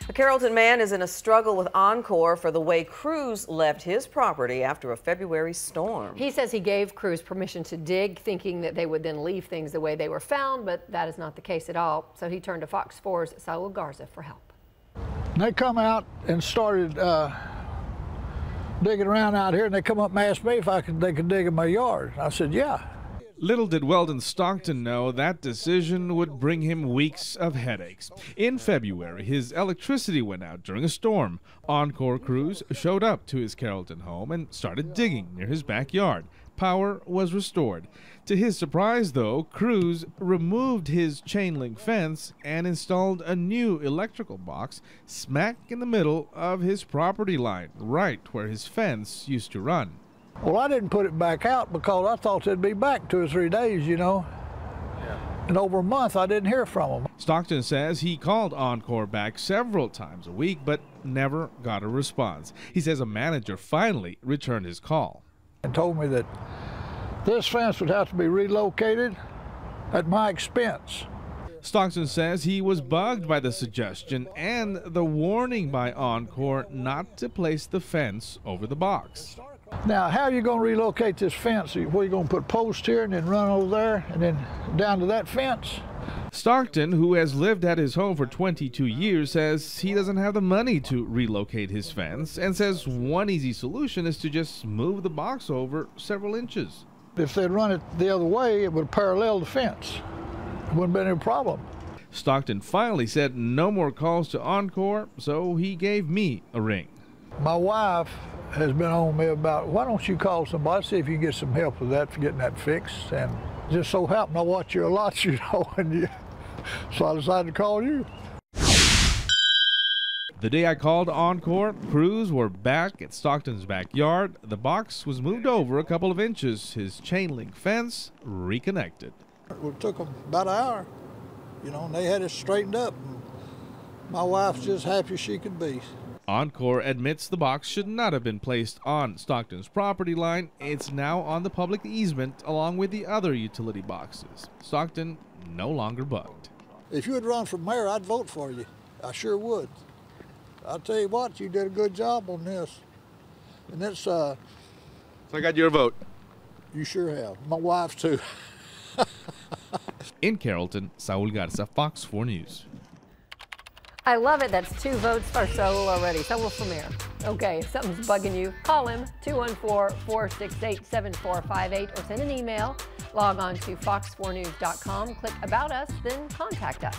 A Carrollton man is in a struggle with Oncor for the way crews left his property after a February storm. He says he gave crews permission to dig, thinking that they would then leave things the way they were found, but that is not the case at all. So he turned to Fox 4's Saul Garza for help. They come out and started digging around out here, and they come up and asked me if they could dig in my yard. I said, yeah. Little did Weldon Stockton know that decision would bring him weeks of headaches. In February, his electricity went out during a storm. Oncor crews showed up to his Carrollton home and started digging near his backyard. Power was restored. To his surprise, though, crews removed his chain-link fence and installed a new electrical box smack in the middle of his property line, right where his fence used to run. Well, I didn't put it back out because I thought they'd be back 2 or 3 days, you know. And over a month, I didn't hear from them. Stockton says he called Oncor back several times a week, but never got a response. He says a manager finally returned his call And told me that this fence would have to be relocated at my expense. Stockton says he was bugged by the suggestion and the warning by Oncor not to place the fence over the box. Now, how are you going to relocate this fence? Where you going to put posts here and then run over there and then down to that fence? Stockton, who has lived at his home for 22 years, says he doesn't have the money to relocate his fence and says one easy solution is to just move the box over several inches. If they'd run it the other way, it would parallel the fence. It wouldn't have been any problem. Stockton finally said no more calls to Oncor, so he gave me a ring. My wife has been on me about, why don't you call somebody, see if you can get some help with that, for getting that fixed. And just so happened I watch you a lot, you know, so I decided to call you. The day I called Oncor, crews were back at Stockton's backyard. The box was moved over a couple of inches, his chain-link fence reconnected. It took them about an hour, you know, and they had it straightened up. And my wife's just happy she could be. Oncor admits the box should not have been placed on Stockton's property line. It's now on the public easement along with the other utility boxes. Stockton no longer bugged. If you would run for mayor, I'd vote for you. I sure would. I'll tell you what, you did a good job on this. And that's, So I got your vote. You sure have. My wife too. In Carrollton, Saul Garza, Fox 4 News. I love it. That's 2 votes for Saul already. Saul for mayor. Okay, if something's bugging you, call him 214-468-7458 or send an email. Log on to fox4news.com, click About Us, then contact us.